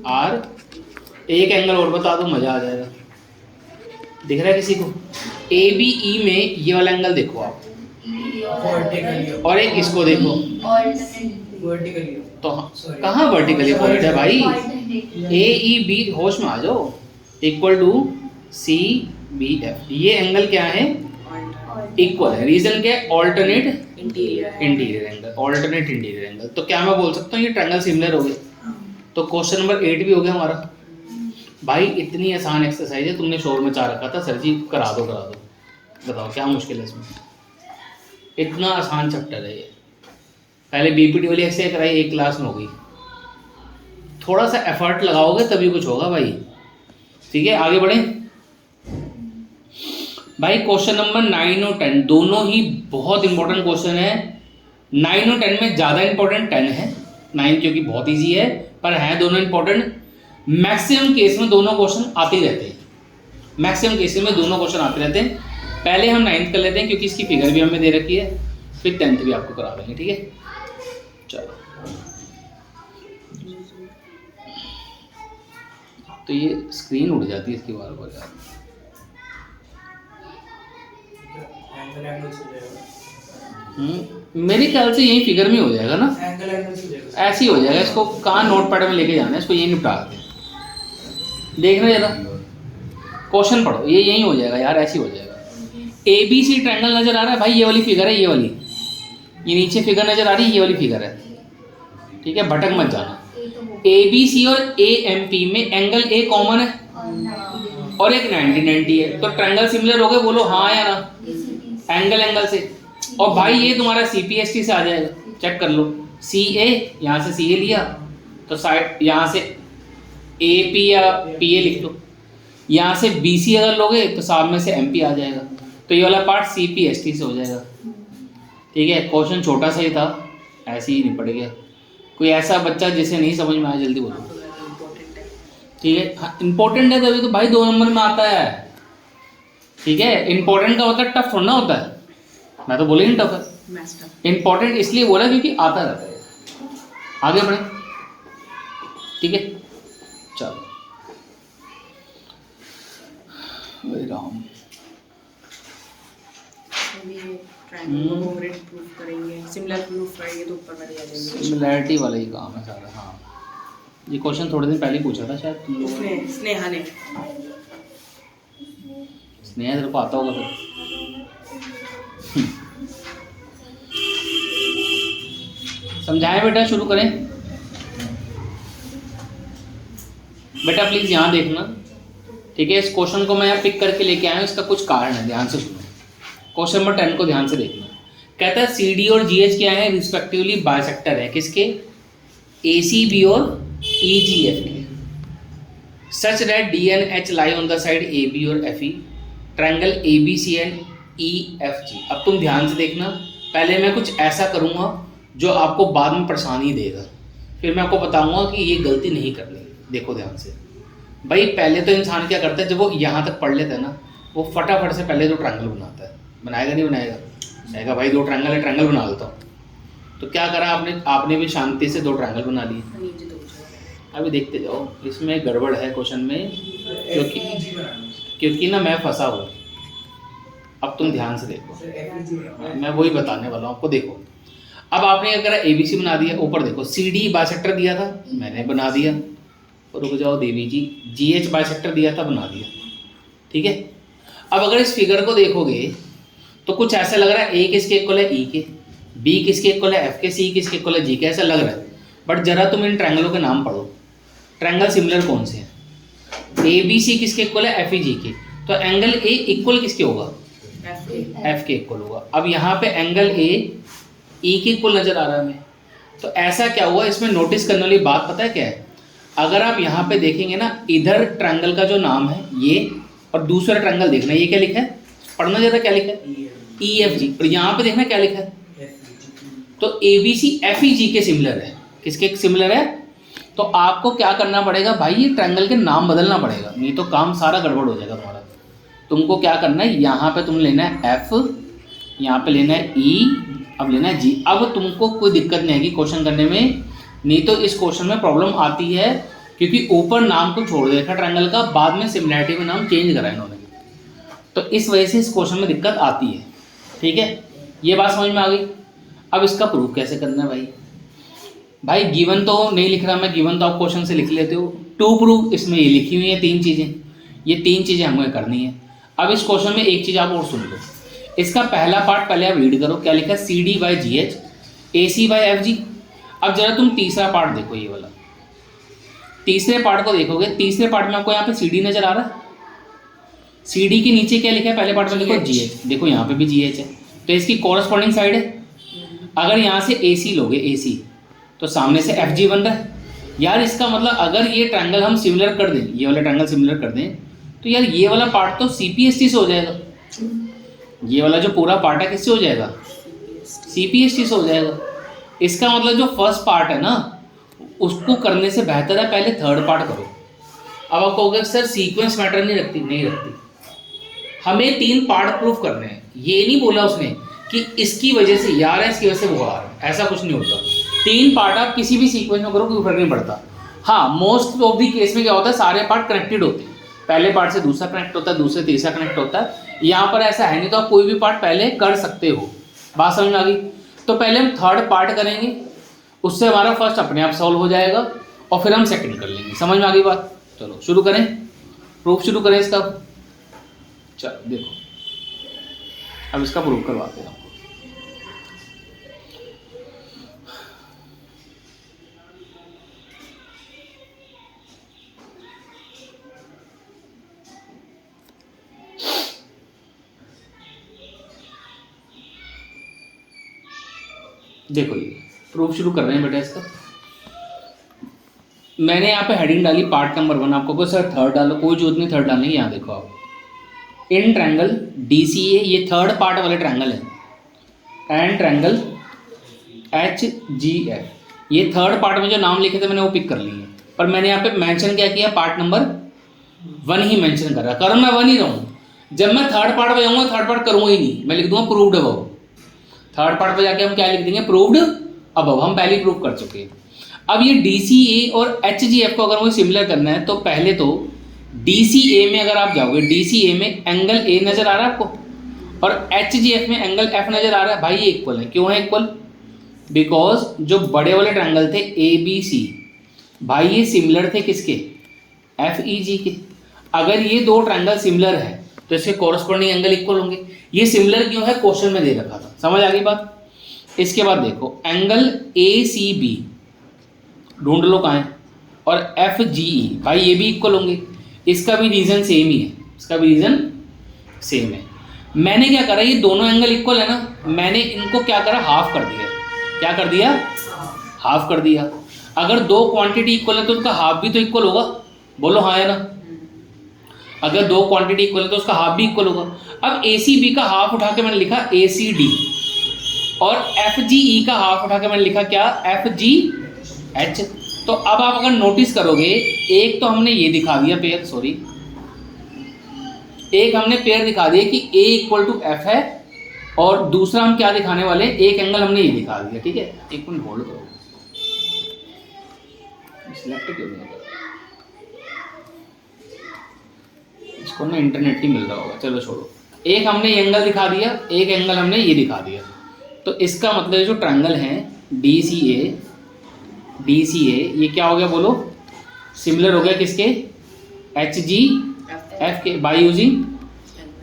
are, एक एंगल और बता दो मजा आ जाएगा, दिख रहा है किसी को? ए बी ई में ये वाला एंगल देखो आप, और एक इसको देखो, तो कहाँ वर्टिकली पॉइंट है भाई, ए ई बी, होश में आ जाओ, equal to C B F, ये एंगल क्या है, इक्वल है। रीजन क्या है, alternate interior angle, alternate interior angle. तो क्या मैं बोल सकता हूँ ये ट्रायंगल सिमिलर हो गए। तो क्वेश्चन नंबर 8 भी हो गया हमारा। भाई इतनी आसान एक्सरसाइज है, तुमने शोर मचा रखा था सर जी करा दो, बताओ क्या मुश्किल है इसमें, इतना आसान चैप्टर है ये। पहले बीपीटी वाली एक्सरसाइज कराई, एक क्लास में हो गई। थोड़ा सा एफर्ट लगाओगे तभी कुछ होगा भाई, ठीक है। आगे बढ़े भाई, क्वेश्चन नंबर 9 और 10 दोनों ही बहुत इंपॉर्टेंट क्वेश्चन है। 9 और 10 में ज़्यादा इंपॉर्टेंट 10 है, 9 क्योंकि बहुत इजी है, पर है दोनों इंपॉर्टेंट। मैक्सिमम केस में दोनों क्वेश्चन आते ही रहते हैं, मैक्सिमम केसेस में दोनों क्वेश्चन आते रहते हैं। पहले हम 9th कर लेते हैं क्योंकि इसकी फिगर भी हमें दे रखी है, फिर 10th भी आपको करा देंगे, ठीक है। चलो, तो ये स्क्रीन उड़ जाती है इसकी बार बार यार। मेरे ख्याल से यही फिगर में हो जाएगा ना, ऐसे ही हो जाएगा। इसको कहाँ नोट पैड में लेके जाना है, इसको यही निपटा दें। देखना जरा, क्वेश्चन पढ़ो, ये यही हो जाएगा यार, ऐसे ही हो जाएगा। ए बी सी ट्रायंगल नजर आ रहा है भाई, ये वाली फिगर है, ये वाली, ये नीचे फिगर नजर आ रही है, ये वाली फिगर है, ठीक है, भटक मत जाना। ए बी सी और ए एम पी में एंगल ए कॉमन है और एक 90-90 है, तो ट्रायंगल सिमिलर हो गए, बोलो हाँ या ना, एंगल एंगल से। और भाई ये तुम्हारा सी पी एस टी से आ जाएगा, चेक कर लो, सी ए, यहाँ से सी ए लिया तो साइड यहाँ से ए पी या पी ए लिख लो, यहाँ से बी सी अगर लोगे तो सामने से एम पी आ जाएगा, तो ये वाला part C P S T से हो जाएगा, ठीक है। क्वेश्चन छोटा सा ही था, ऐसे ही निपट गया। कोई ऐसा बच्चा जिसे नहीं समझ में आया जल्दी बोलो, ठीक है। हाँ, इंपॉर्टेंट है तभी तो भाई 2 नंबर में आता है, ठीक है। इंपॉर्टेंट का मतलब टफ थोड़ा होता है, मैं तो बोले नहीं टफ है, इंपॉर्टेंट इसलिए बोला क्योंकि आता रहता है। आगे बढ़े, ठीक है, चलो राम। ट्रायंगल को कॉन्ग्रुएंट प्रूफ करेंगे, सिमिलर प्रूफ करेंगे तो ऊपर वाले आ जाएंगे। सिमिलैरिटी वाला ही काम है सारा। हाँ, ये क्वेश्चन थोड़े दिन पहले ही पूछा था शायद तुम लोगों ने, स्नेहा ने। स्नेहा तेरे को आता होगा फिर। समझाएं बेटा, शुरू करें बेटा, प्लीज यहाँ देखना, ठीक है। इस क्वेश्चन को मैं यहाँ पिक करके लेके आया हूँ, इसका कुछ कारण है, ध्यान से सुनो। क्वेश्चन नंबर 10 को ध्यान से देखना। कहता है सी डी और जी एच क्या है, रिस्पेक्टिवली बाइसेक्टर है, किसके, ए सी बी और ई जी एफ के, such that D N H lie on the side A B और F E, triangle A B C and E F G. अब तुम ध्यान से देखना, पहले मैं कुछ ऐसा करूँगा जो आपको बाद में परेशानी देगा, फिर मैं आपको बताऊँगा कि ये गलती नहीं करनी। देखो ध्यान से भाई, पहले तो इंसान क्या करता है, जब वो यहाँ तक पढ़ लेता है ना, वो फटाफट से पहले तो ट्रायंगल बनाता है, बनाएगा नहीं बनाएगा, कहेगा भाई 2 ट्रायंगल है, ट्रायंगल बना देता हूँ। तो क्या करा आपने भी शांति से 2 ट्रायंगल बना लिए। अभी देखते जाओ, इसमें गड़बड़ है क्वेश्चन में, क्योंकि ना मैं फंसा हूँ। अब तुम ध्यान से देखो, मैं वही बताने वाला हूँ आपको। देखो, अब आपने क्या करा, ABC बना दिया, ऊपर देखो CD बाइसेक्टर दिया था, मैंने बना दिया, और रुक जाओ देवी जी, GH बाइसेक्टर दिया था, बना दिया, ठीक है। अब अगर इस फिगर को देखोगे तो कुछ ऐसा लग रहा है, A किसके इक्वल है, E के, B किसके इक्वल है, F के, C किसके इक्वल है, G के, ऐसा लग रहा है। बट जरा तुम इन ट्रायंगलों के नाम पढ़ो, ट्रायंगल सिमिलर कौन से हैं, ABC किसके इक्वल है, FEG के, तो एंगल A इक्वल किसके होगा, F के इक्वल होगा। अब यहाँ पे एंगल A E के इक्वल नजर आ रहा है हमें, तो ऐसा क्या हुआ, इसमें नोटिस करने वाली बात पता है क्या है, अगर आप यहाँ पे देखेंगे ना, इधर ट्रायंगल का जो नाम है ये, और दूसरा ट्रायंगल देखना, ये क्या लिखा है, पढ़ना जरा क्या लिखा है, EFG, और यहाँ पे देखना क्या लिखा है, तो ABC FEG के सिमिलर है। किसके सिमिलर है? तो आपको क्या करना पड़ेगा भाई, ये ट्रायंगल के नाम बदलना पड़ेगा, नहीं तो काम सारा गड़बड़ हो जाएगा तुम्हारा। तुमको क्या करना है, यहाँ पे तुम लेना है F, यहाँ पे लेना है E, अब लेना है G। अब तुमको कोई दिक्कत नहीं आएगी क्वेश्चन करने में, नहीं तो इस क्वेश्चन में प्रॉब्लम आती है क्योंकि ऊपर नाम को छोड़ देखा ट्रायंगल का, बाद में सिमिलैरिटी में नाम चेंज करा इन्होंने, तो इस वजह से इस क्वेश्चन में दिक्कत आती है। ठीक है, ये बात समझ में आ गई। अब इसका प्रूफ कैसे करना है भाई? भाई गिवन तो नहीं लिख रहा मैं, गिवन तो आप क्वेश्चन से लिख लेते हो। टू प्रूफ इसमें ये लिखी हुई है 3 चीज़ें, ये 3 चीज़ें हमें करनी है। अब इस क्वेश्चन में एक चीज़ आप और सुन लो, इसका पहला पार्ट पहले आप रीड करो, क्या लिखा है, CD/GH AC/FG। अब जरा तुम तीसरा पार्ट देखो, ये वाला तीसरे पार्ट को देखोगे, तीसरे पार्ट में आपको यहाँ पे CD नजर आ रहा है, CD के नीचे क्या लिखा है, पहले पार्ट में देखो GH, देखो यहाँ पे भी GH है, तो इसकी कॉरस्पॉन्डिंग साइड है। अगर यहाँ से AC लोगे, AC, तो सामने से FG बन रहा है यार। इसका मतलब अगर ये ट्रायंगल हम सिमिलर कर दें, ये वाला ट्रायंगल सिमिलर कर दें, तो यार ये वाला पार्ट तो CPST से हो जाएगा, ये वाला जो पूरा पार्ट है किससे हो जाएगा, CPST से हो जाएगा। इसका मतलब जो फर्स्ट पार्ट है ना, उसको करने से बेहतर है पहले थर्ड पार्ट करो। अब आप कहोगे सर सीक्वेंस मैटर नहीं रखती, नहीं रखती, हमें 3 पार्ट प्रूफ करने हैं। ये नहीं बोला उसने कि इसकी वजह से यार है, इसकी वजह से वो आ रहा है, ऐसा कुछ नहीं होता। 3 पार्ट आप किसी भी सीक्वेंस में करो कोई फर्क नहीं पड़ता। हाँ, मोस्ट ऑफ दी केस में क्या होता है, सारे पार्ट कनेक्टेड होते हैं, पहले पार्ट से दूसरा कनेक्ट होता है, दूसरे तीसरा कनेक्ट होता है। यहाँ पर ऐसा है नहीं, तो आप कोई भी पार्ट पहले कर सकते हो। बात समझ में आ गई? तो पहले हम थर्ड पार्ट करेंगे, उससे हमारा फर्स्ट अपने आप सॉल्व हो जाएगा, और फिर हम सेकंड कर लेंगे। समझ में आ गई बात? चलो शुरू करें, प्रूफ शुरू करें इसका। चलो देखो, अब इसका प्रूफ करवाते हैं आपको। देखो ये प्रूफ शुरू कर रहे हैं बेटा इसका। मैंने यहाँ पे हेडिंग डाली पार्ट नंबर 1, आपको कोई सर थर्ड डालो, कोई जरूरत नहीं थर्ड डालने की। यहाँ देखो आप, इन ट्रायंगल DCA, ये थर्ड पार्ट वाले ट्रायंगल है, एंड ट्रायंगल HGF, ये थर्ड पार्ट में जो नाम लिखे थे मैंने वो पिक कर लिए हैं, पर मैंने यहाँ पे मेंशन क्या किया, पार्ट नंबर 1 ही मेंशन कर रहा, कर मैं 1 ही रहा हूँ। जब मैं थर्ड पार्ट पे जाऊँगा, थर्ड पार्ट करूँगा ही नहीं, मैं लिख दूंगा प्रूव्ड अबव। थर्ड पार्ट पे जाके हम क्या लिख देंगे, प्रूव्ड अबव, हम पहले ही प्रूव कर चुके हैं। अब ये DCA और HGF को अगर मुझे सिमिलर करना है, तो पहले तो DCA में अगर आप जाओगे, DCA में एंगल A नज़र आ रहा है आपको, और HGF में एंगल F नज़र आ रहा है। भाई ये इक्वल है, क्यों है इक्वल? बिकॉज जो बड़े वाले ट्रायंगल थे ABC, भाई ये सिमिलर थे किसके, FEG के। अगर ये 2 ट्रायंगल सिमिलर है तो इसके कॉरस्पॉन्डिंग एंगल इक्वल होंगे। ये सिमिलर क्यों है, क्वेश्चन में दे रखा था। समझ आ गई बात? इसके बाद देखो एंगल ACB ढूंढ लो कहाँ है, और FGE, भाई ये भी इक्वल होंगे। इसका भी रीजन सेम ही है, इसका भी रीजन सेम है। मैंने क्या करा, ये दोनों एंगल इक्वल है ना, मैंने इनको क्या करा, हाफ कर दिया। क्या कर दिया, हाफ कर दिया। अगर 2 क्वांटिटी इक्वल है तो उनका हाफ भी तो इक्वल होगा, बोलो हाँ या ना? अगर 2 क्वांटिटी इक्वल है तो उसका हाफ भी इक्वल होगा। अब ACB का हाफ उठा के मैंने लिखा ACD, और FGE का हाफ उठा के मैंने लिखा क्या, FGH। तो अब आप अगर नोटिस करोगे, एक तो हमने ये दिखा दिया पेयर, सॉरी, एक हमने पेयर दिखा दिया कि A इक्वल टू F है, और दूसरा हम क्या दिखाने वाले, एक एंगल हमने ये दिखा दिया। ठीक है, एक मिनट होल्ड करो, सिलेक्ट क्यों नहीं होगा, इसको ना इंटरनेट ही मिल रहा होगा, चलो छोड़ो। एक हमने ये एंगल दिखा दिया, एक एंगल हमने ये दिखा दिया। तो इसका मतलब जो ट्रायंगल है DCA ये क्या हो गया बोलो, सिमिलर हो गया किसके, HGF के, बाय यूजिंग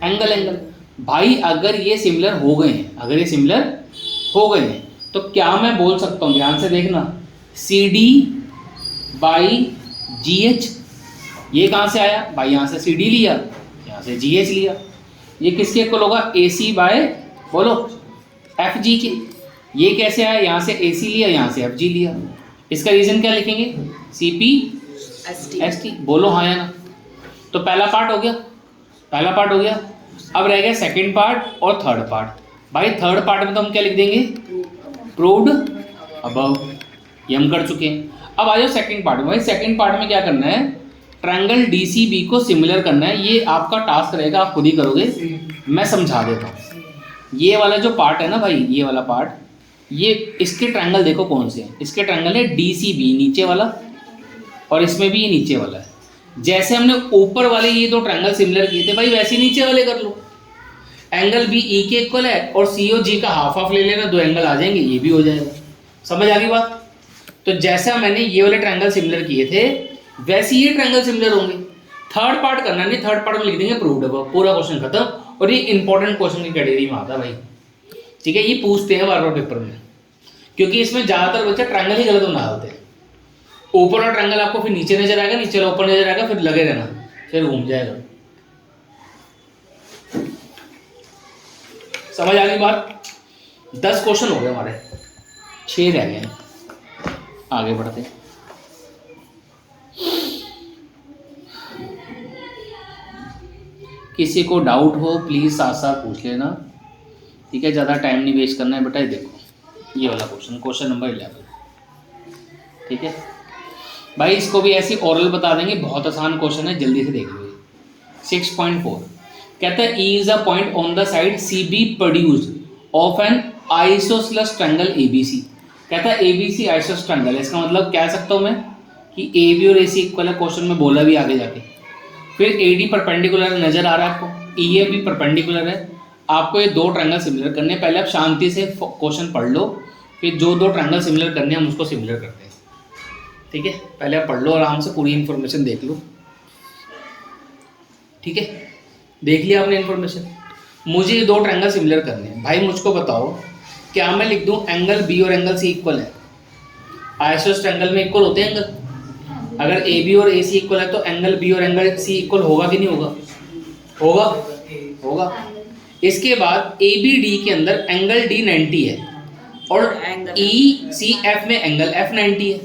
एंगल। भाई अगर ये सिमिलर हो गए हैं, अगर ये सिमिलर हो गए हैं, तो क्या मैं बोल सकता हूँ, ध्यान से देखना, CD/GH, ये कहाँ से आया भाई, यहाँ से CD लिया, यहाँ से GH लिया। ये किसके इक्वल होगा, AC बाय बोलो FG के। ये कैसे आया, यहाँ से AC लिया, यहाँ से FG लिया। इसका रीजन क्या लिखेंगे, CPST, बोलो हाँ या ना? तो पहला पार्ट हो गया, पहला पार्ट हो गया। अब रह गया सेकंड पार्ट और थर्ड पार्ट। भाई थर्ड पार्ट में तो हम क्या लिख देंगे, प्रूव्ड अबव, ये हम कर चुके हैं। अब आ जाओ सेकंड पार्ट में। भाई सेकंड पार्ट में क्या करना है, ट्रायंगल DCB को सिमिलर करना है। ये आपका टास्क रहेगा, आप खुद ही करोगे, मैं समझा देता हूँ। ये वाला जो पार्ट है ना भाई, ये वाला पार्ट, ये इसके ट्रायंगल देखो कौन से हैं। इसके ट्रायंगल है DCB नीचे वाला, और इसमें भी ये नीचे वाला है। जैसे हमने ऊपर वाले ये दो ट्रायंगल सिमिलर किए थे भाई, वैसे नीचे वाले कर लो। एंगल BE के इक्वल है और COG का हाफ हाफ ले लेना, दो एंगल आ जाएंगे, ये भी हो जाएगा। समझ आ गई बात? तो जैसा मैंने ये वाले ट्रायंगल सिमिलर किए थे वैसे ये ट्रायंगल सिमिलर होंगे। थर्ड पार्ट करना नहीं, थर्ड पार्ट में लिख देंगे प्रूव्ड अबव, पूरा क्वेश्चन खत्म। और ये इंपॉर्टेंट क्वेश्चन की कैटेगरी में आता है भाई, ठीक है। ये पूछते हैं बार बार पेपर में, क्योंकि इसमें ज्यादातर बच्चे ट्रायंगल ही गलत बना देते हैं। ऊपर वाला ट्रायंगल आपको फिर नीचे नजर आएगा, नीचे वाला ऊपर नजर आएगा, फिर लगे रहना, फिर घूम जाएगा। समझ आ गई बात? 10 क्वेश्चन हो गए हमारे, 6 रह गए हैं। आगे बढ़ते हैं। किसी को डाउट हो प्लीज साथ साथ पूछ लेना, ठीक है, ज़्यादा टाइम नहीं वेस्ट करना है बेटा। ये देखो ये वाला क्वेश्चन, क्वेश्चन नंबर 11, ठीक है भाई। इसको भी ऐसी ओरल बता देंगे, बहुत आसान क्वेश्चन है, जल्दी से देख लो। 6.4 कहता है E is a point on the side CB produced of N isosceles triangle ABC। कहता है ABC आइसोसेलेस ट्रायंगल है, इसका मतलब कह सकता हूँ मैं कि AB और AC इक्वल है। क्वेश्चन में बोला भी आगे जाके। फिर AD परपेंडिकुलर नजर आ रहा है आपको, EF भी परपेंडिकुलर है। आपको ये दो ट्रायंगल सिमिलर करने हैं। पहले आप शांति से क्वेश्चन पढ़ लो, फिर जो दो ट्रायंगल सिमिलर करने हैं हम उसको सिमिलर करते हैं, ठीक है। पहले आप पढ़ लो आराम से, पूरी इन्फॉर्मेशन देख लो, ठीक है। देख लिया आपने इन्फॉर्मेशन। मुझे ये दो ट्रायंगल सिमिलर करने हैं भाई। मुझको बताओ क्या मैं लिख दूं एंगल B और एंगल C इक्वल है? आइसोसेलेस ट्रायंगल में इक्वल होते हैं एंगल। अगर AB और AC इक्वल है तो एंगल B और एंगल C इक्वल होगा कि नहीं होगा? होगा, होगा। इसके बाद ABD के अंदर एंगल D 90 है और ECF में एंगल F 90 है।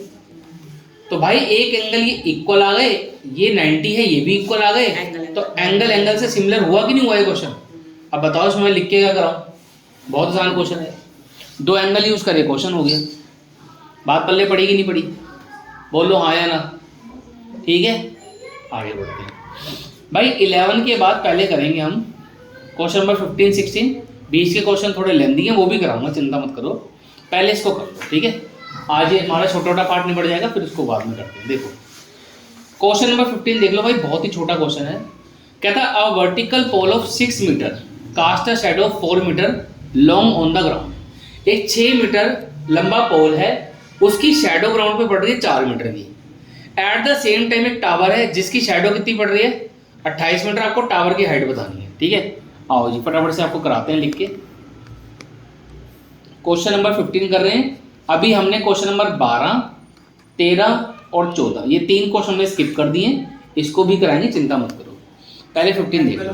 तो भाई एक एंगल ये इक्वल आ गए, ये 90 है, ये भी इक्वल आ गए, तो एंगल एंगल से सिमिलर हुआ कि नहीं हुआ ये क्वेश्चन? अब बताओ इसमें लिख के क्या कराऊं? बहुत आसान क्वेश्चन है, दो एंगल यूज करे, क्वेश्चन हो गया। बात पल्ले पड़ी कि नहीं पड़ी? बोलो हाँ या ना, ठीक है। आगे बढ़ते हैं भाई। 11 के बाद पहले करेंगे हम क्वेश्चन नंबर 15, 16, 20 के क्वेश्चन थोड़े लेंदी हैं, वो भी कराऊंगा, चिंता मत करो। पहले इसको कर लो, ठीक है। आज ये हमारा छोटा छोटा पार्ट निपट जाएगा, फिर इसको बाद में करते हैं। देखो क्वेश्चन नंबर 15 देख लो भाई, बहुत ही छोटा क्वेश्चन है। कहता है a vertical pole of 6 metre cast a shadow of 4 metre long on the ground. एक 6 मीटर लंबा पोल है, उसकी शैडो ग्राउंड पे पड़ रही है 4 मीटर की। एट द सेम टाइम एक टावर है जिसकी शैडो कितनी पड़ रही है? 28 मीटर। आपको टावर की हाइट बतानी है, ठीक है। आओ जी फटाफट से आपको कराते हैं लिख के। क्वेश्चन नंबर 15 कर रहे हैं। अभी हमने क्वेश्चन नंबर 12, 13 और 14 ये 3 क्वेश्चन में स्किप कर दिए, इसको भी कराएंगे, चिंता मत करो। पहले 15 देख लो।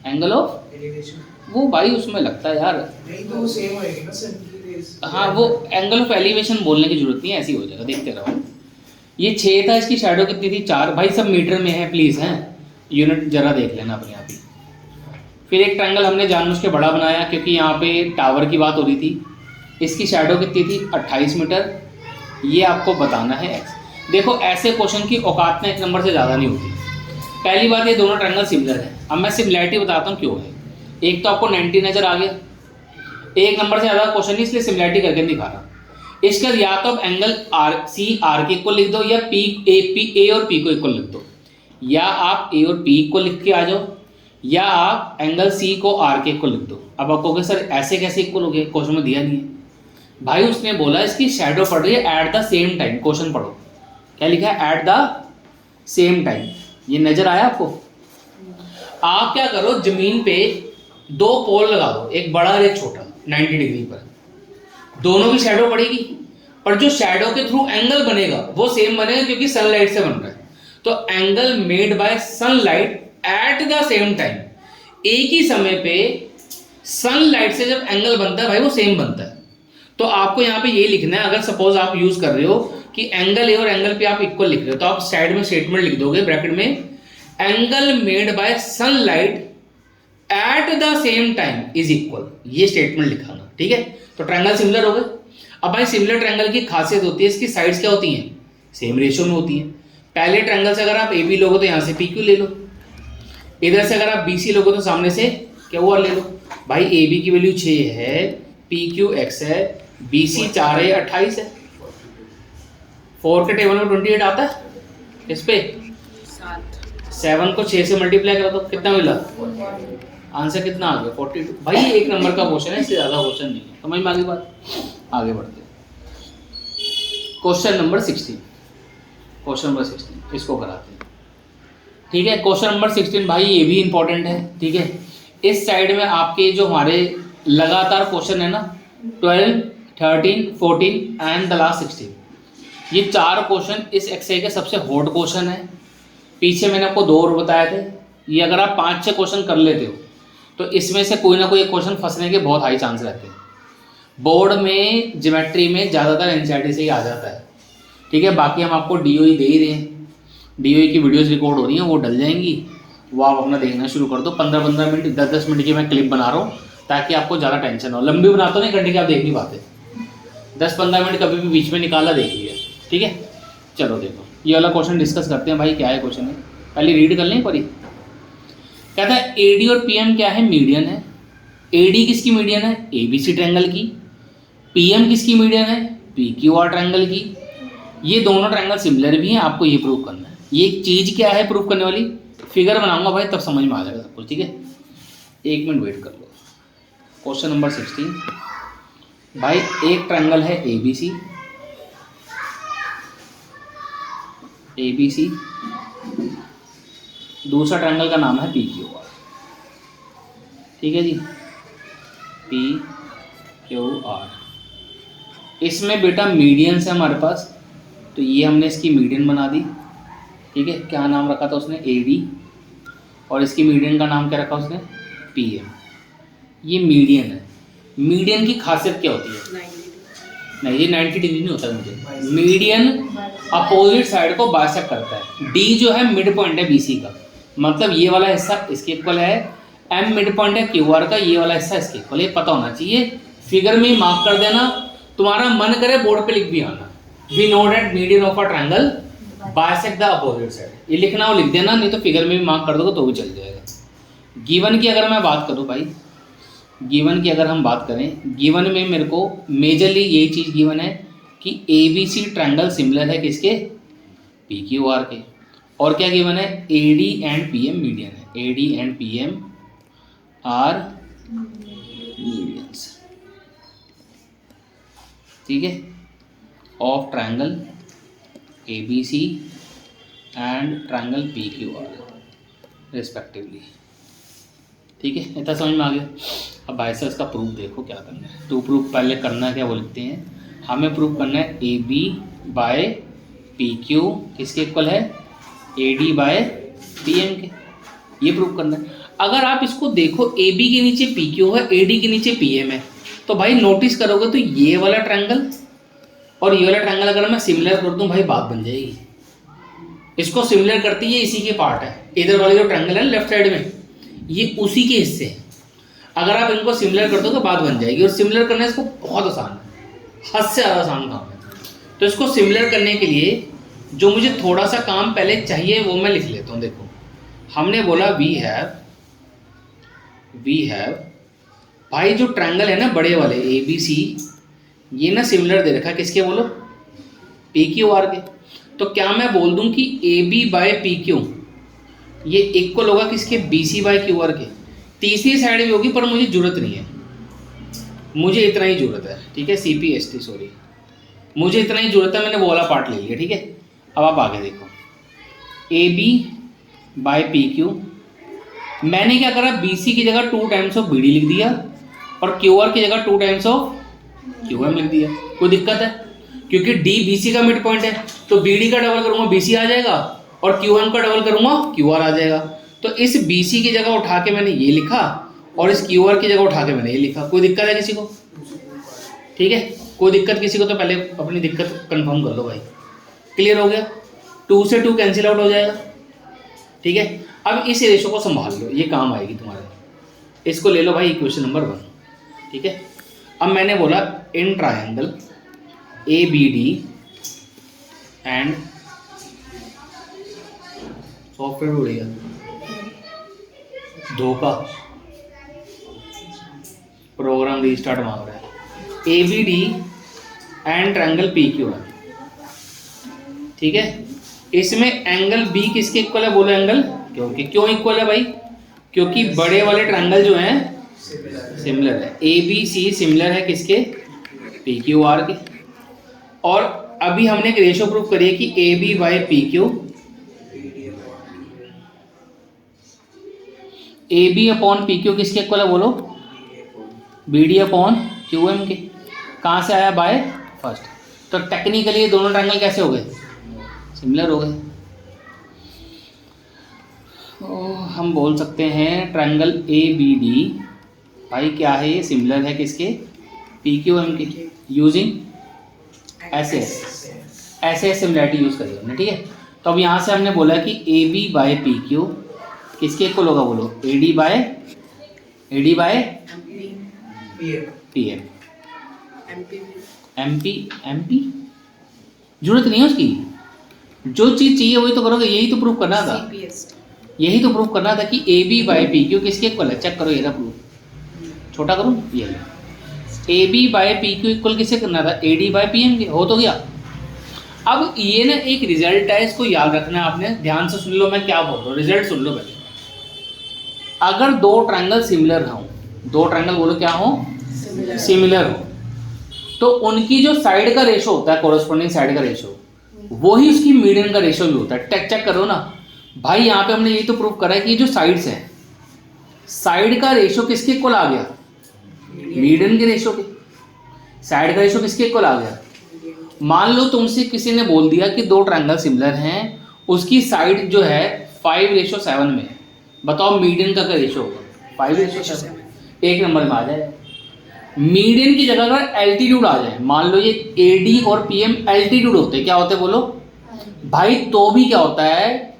एंगल ऑफ एलिवेशन वो भाई उसमें लगता है यार, नहीं तो सेम होएगी ना सर। हाँ वो एंगल ऑफ एलिवेशन बोलने की जरूरत नहीं है, ऐसे ही हो जाएगा, देखते रहो। ये 6 था, इसकी शैडो कितनी थी? 4। भाई सब मीटर में है प्लीज, हैं यूनिट जरा देख लेना अपने आप ही। फिर एक ट्रायंगल हमने जानबूझ के बड़ा बनाया क्योंकि यहाँ पे टावर की बात हो रही थी। इसकी शैडो कितनी थी? 28 मीटर। ये आपको बताना है एक्स। देखो ऐसे क्वेश्चन की औकात में 1 नंबर से ज़्यादा नहीं होती। पहली बात, ये दोनों ट्रायंगल सिमिलर है। अब मैं सिमिलैरिटी बताता हूँ क्यों है। एक तो आपको 90 नजर आ गया, 1 नंबर से ज़्यादा क्वेश्चन नहीं, इसलिए सिमिलैरिटी करके दिखा रहा। इसका या तो आप एंगल C R के इक्वल लिख दो, या A और P को इक्वल लिख दो, या आप A और P को लिख के आ जाओ, या आप एंगल C को R के इक्वल लिख दो। अब आप कहोगे सर ऐसे कैसे इक्वल हो गए, क्वेश्चन में दिया नहीं है। भाई उसने बोला इसकी शैडो पड़ रही है at the same time. Question पढ़ो क्या लिखा है? At the same time. ये नजर आया आपको? आप क्या करो, जमीन पे 2 पोल लगा दो, एक बड़ा और एक छोटा, 90 डिग्री पर। दोनों की शैडो पड़ेगी, पर जो शैडो के थ्रू एंगल बनेगा वो सेम बनेगा क्योंकि सनलाइट से बन रहा है। तो angle made by sunlight at the same time, एक ही समय पे सनलाइट से जब एंगल बनता है भाई वो सेम बनता है। तो आपको यहाँ पे ये लिखना है, अगर सपोज आप यूज कर रहे हो कि एंगल ए और एंगल पे आप इक्वल लिख रहे हो, तो आप साइड में स्टेटमेंट लिख दोगे ब्रैकेट में angle made by sunlight at the same time is equal, ये स्टेटमेंट लिखाना, ठीक है। तो ट्रायंगल सिमिलर हो गए। अब भाई सिमिलर ट्रायंगल की खासियत होती है इसकी साइड्स क्या होती हैं, सेम रेशियो में होती हैं। पहले ट्रायंगल से अगर आप ए बी लोगे तो यहाँ से पी क्यू ले लो, इधर से अगर आप बी सी लोगे तो सामने से क्या हुआ ले लो। भाई ए बी की वैल्यू 6 है, पी क्यू एक्स है, बी सी 4 है, 28 है। 4 के टेबल में 28 आता है, इस पे 7 को 6 से मल्टीप्लाई करो तो कितना मिला, आंसर कितना आ गया 42। भाई ये एक नंबर का क्वेश्चन है, इससे ज़्यादा क्वेश्चन नहीं है। समझ में आ गई बात, आगे बढ़ते हैं। क्वेश्चन नंबर 16, क्वेश्चन नंबर 16 इसको कराते हैं, ठीक है। क्वेश्चन नंबर 16 भाई ये भी इंपॉर्टेंट है, ठीक है। इस साइड में आपके जो हमारे लगातार क्वेश्चन है ना 12, 13, 14 एंड द लास्ट 16, ये 4 क्वेश्चन इस एक्सरसाइज के सबसे हॉट क्वेश्चन है। पीछे मैंने आपको 2 और बताए थे, ये अगर आप 5-6 क्वेश्चन कर लेते हो तो इसमें से कोई ना कोई क्वेश्चन फंसने के बहुत हाई चांस रहते हैं। बोर्ड में ज्योमेट्री में ज़्यादातर एनसीईआरटी से ही आ जाता है, ठीक है। बाकी हम आपको डीओई दे ही रहे हैं, डीओई की वीडियोस रिकॉर्ड हो रही हैं, वो डल जाएंगी, वो आप अपना देखना शुरू कर दो। 15-15 मिनट 10-10 मिनट की मैं क्लिप बना रहा हूँ ताकि आपको ज़्यादा टेंशन हो। लंबी बनाता नहीं, घंटे की आप देख नहीं पाते, 10-15 मिनट कभी भी बीच में निकाला देखिए, ठीक है। चलो देखो ये वाला क्वेश्चन डिस्कस करते हैं। भाई क्या है क्वेश्चन है, पहले रीड कर लें पर ही। कहता है एडी और पीएम क्या है, मीडियन है। एडी किसकी मीडियन है, एबीसी ट्रायंगल की। पीएम किसकी मीडियन है, पीक्यूआर ट्रायंगल की। ये दोनों ट्रायंगल सिमिलर भी हैं, आपको ये प्रूव करना है। ये एक चीज़ क्या है प्रूव करने वाली, फिगर बनाऊंगा भाई तब समझ में आ जाएगा सब कुछ, ठीक है। 1 मिनट वेट कर लो। क्वेश्चन नंबर 16 भाई एक ट्रायंगल है एबीसी, एबीसी, दूसरा ट्रायंगल का नाम है पीक्यूआर, ठीक है जी, पीक्यूआर। इसमें बेटा मीडियन है हमारे पास, तो ये हमने इसकी मीडियन बना दी, ठीक है। क्या नाम रखा था उसने, एडी, और इसकी मीडियन का नाम क्या रखा उसने, पीएम। ये मीडियन है। मीडियन की खासियत क्या होती है, नहीं ये 90 डिग्री नहीं होता मुझे। मीडियन अपोजिट साइड को बाइसेक्ट करता है। डी जो है मिड पॉइंट है बीसी का, मतलब ये वाला हिस्सा इसके इक्वल है। एम मिड पॉइंट है क्यूआर का, ये वाला हिस्सा इसके इक्वल, ये पता होना चाहिए। फिगर में मार्क कर देना, तुम्हारा मन करे बोर्ड पे लिख भी आना। We know that median of a triangle bisect the opposite side. ये लिखना हो लिख देना, नहीं तो फिगर में भी मार्क कर दोगे तो भी चल जाएगा। गिवन की अगर मैं बात करूँ भाई, गिवन की अगर हम बात करें, गिवन में मेरे को मेजरली यही चीज़ गिवन है कि एबीसी ट्रायंगल सिमिलर है किसके, पीक्यूआर के। और क्या गिवन है, एडी एंड पीएम मीडियन है। AD and PM are medians, ठीक है, of triangle ABC and triangle PQR respectively, ठीक है। इतना समझ में आ गया। अब भाई साहब इसका प्रूफ देखो क्या करना है। टू प्रूफ पहले करना है, क्या वो लिखते हैं, हमें प्रूफ करना है A B by P Q किसके इक्वल है, A D by P M के, ये प्रूफ करना है। अगर आप इसको देखो ए बी के नीचे पी क्यू है, ए डी के नीचे पी एम है, तो भाई नोटिस करोगे तो ये वाला ट्रायंगल और ये वाला ट्रायंगल अगर मैं सिमिलर कर दूँ भाई बात बन जाएगी। इसको सिमिलर करती है, इसी के पार्ट है। इधर वाले जो ट्रायंगल है लेफ्ट साइड में, ये उसी के हिस्से हैं। अगर आप इनको सिमिलर कर दो तो बात बन जाएगी। और सिमिलर करना इसको बहुत आसान है, हद से ज़्यादा आसान काम है। तो इसको सिमिलर करने के लिए जो मुझे थोड़ा सा काम पहले चाहिए वो मैं लिख लेता हूँ। देखो हमने बोला वी हैव भाई जो ट्रायंगल है ना बड़े वाले ए बी सी, ये ना सिमिलर दे रखा है किसके, बोलो पी क्यू आर के। तो क्या मैं बोल दूं कि A B by P Q ये इक्वल होगा किसके, B C by Q R के। तीसरी साइड भी होगी पर मुझे जरूरत नहीं है, मुझे इतना ही जरूरत है, ठीक है। C P S T sorry, मुझे इतना ही जरूरत है, मैंने वो वाला पार्ट ले लिया, ठीक है। अब आप आगे देखो, A B by P Q, मैंने क्या करा, बी सी की जगह 2 टाइम्स ऑफ बी डी लिख दिया और क्यू आर की जगह 2 टाइम्स ऑफ क्यू एम लिख दिया। कोई दिक्कत है, क्योंकि डी बी सी का मिड पॉइंट है, तो बी डी का डबल करूंगा बी सी आ जाएगा और क्यू एम का डबल करूंगा क्यू आर आ जाएगा। तो इस बी सी की जगह उठा के मैंने ये लिखा और इस क्यू आर की जगह उठा के मैंने ये लिखा। कोई दिक्कत है किसी को, ठीक है, कोई दिक्कत किसी को तो पहले अपनी दिक्कत कंफर्म कर लो भाई। क्लियर हो गया, 2 से 2 कैंसिल आउट हो जाएगा, ठीक है। अब इस रेशो को संभाल लो, ये काम आएगी तुम्हारे। इसको ले लो भाई इक्वेशन नंबर 1, ठीक है। अब मैंने बोला in triangle A B D and software उड़ेगा धोखा, प्रोग्राम रीस्टार्ट मांग रहा है। A B D and triangle P Q है, ठीक है। इसमें एंगल बी किसके इक्वल है, बोलो एंगल, क्योंकि क्यों इक्वल है भाई, क्योंकि बड़े वाले ट्रायंगल जो हैं सिमिलर है। ए बी सी सिमिलर है किसके, पी क्यू आर के। और अभी हमने एक रेशो प्रूव करी है कि A B by P Q, A B upon P Q किसके इक्वल है बोलो, B D upon Q M के। कहाँ से आया, बाय फर्स्ट। तो टेक्निकली ये दोनों ट्रायंगल कैसे हो गए, सिमिलर हो गए। तो हम बोल सकते हैं ट्रायंगल ए बी डी भाई क्या है, ये सिमिलर है किसके, पी क्यू एम के, यूजिंग ऐसे सिमिलरिटी यूज करी हमने, ठीक है। तो अब यहाँ से हमने बोला कि A B by P Q किसके इक्वल होगा बोलो, A D by P M. M P जरूरत नहीं है उसकी, जो चीज़ चाहिए वही तो करोगे, यही तो प्रूव करना था, यही तो प्रूव करना था कि A B by P Q किसके इक्वल है। चेक करो, ये था प्रूफ। छोटा करूँ, ये A B by P Q equal किससे करना था, A D by P M के, हो तो गया। अब ये ना एक रिजल्ट है, इसको याद रखना है आपने, ध्यान से सुन लो मैं क्या बोल रहा हूँ, रिजल्ट सुन लो पहले। अगर दो ट्रायंगल सिमिलर हों, दो ट्रायंगल बोलो क्या हो, सिमिलर हो, तो उनकी जो साइड का रेशो होता है, कोरस्पोंडिंग साइड का रेशो, वही उसकी मीडियन का रेशो भी होता है। चेक करो ना भाई, यहाँ पे हमने ये तो प्रूव करा है कि जो साइड्स हैं, साइड का रेशो किसके इक्वल आ गया, मीडियन के रेशो के। साइड का रेशो किसके इक्वल आ गया। मान लो तुमसे किसी ने बोल दिया कि दो ट्रायंगल सिमिलर हैं, उसकी साइड जो है 5:7 में, बताओ मीडियन का क्या रेशो होगा, 5:7, एक नंबर में आ जाए। मीडियन की जगह अगर एल्टीट्यूड आ जाए, मान लो ये ए डी और पी एम एल्टीट्यूड होते हैं, क्या होते हैं बोलो भाई, तो भी क्या होता है,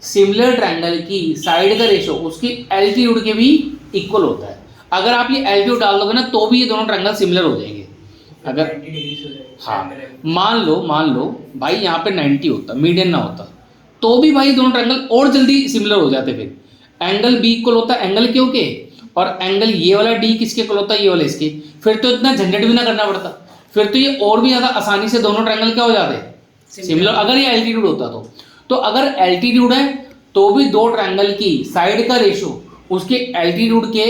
सिमिलर ट्रायंगल की साइड का रेशो उसकी एल्टीट्यूड के भी इक्वल होता है। अगर आप ये एल्टीट्यूड डाल दोगे ना, तो भी ये दोनों ट्रायंगल सिमिलर हो जाएंगे। अगर हाँ मान लो भाई यहाँ पे 90 होता, मीडियन ना होता, तो भी भाई दोनों ट्रायंगल और जल्दी सिमिलर हो जाते। फिर एंगल बी इक्वल होता है एंगल क्यू के, और एंगल ये वाला डी किसके इक्वल होता है, ये वाला इसके। फिर तो इतना झंझट भी ना करना पड़ता, फिर तो ये और भी ज़्यादा आसानी से दोनों ट्रायंगल क्या हो जाते, सिमिलर। अगर ये एल्टीट्यूड होता तो अगर एल्टीट्यूड है तो भी दो ट्रायंगल की साइड का रेशो उसके एल्टीट्यूड के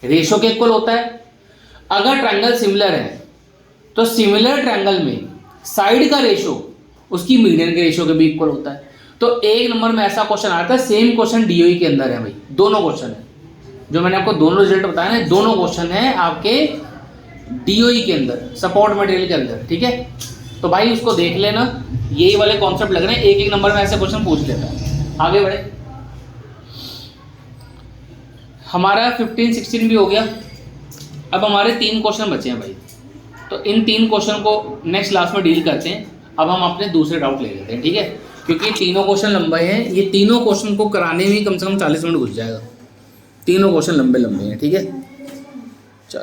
रेशो के इक्वल होता है। अगर ट्रायंगल सिमिलर है तो सिमिलर ट्रायंगल में साइड का रेशो उसकी मीडियन के रेशो के भी इक्वल होता है। तो एक नंबर में ऐसा क्वेश्चन आता है, सेम क्वेश्चन डीओई के अंदर है भाई, दोनों क्वेश्चन है जो मैंने आपको दोनों रिजल्ट बताया ना, दोनों क्वेश्चन है आपके डीओई के अंदर, सपोर्ट मटेरियल के अंदर, ठीक है। तो भाई उसको देख लेना, यही वाले कॉन्सेप्ट लग रहे हैं, एक नंबर में ऐसे क्वेश्चन पूछ लेता है। आगे बढ़े, हमारा 15-16 भी हो गया। अब हमारे 3 क्वेश्चन बचे हैं भाई, तो इन 3 क्वेश्चन को नेक्स्ट क्लास में डील करते हैं। अब हम अपने दूसरे डाउट ले लेते हैं, ठीक है, क्योंकि तीनों क्वेश्चन लंबे हैं, ये तीनों क्वेश्चन को कराने में कम से कम 40 मिनट घुस जाएगा, तीनों क्वेश्चन लंबे हैं, ठीक है।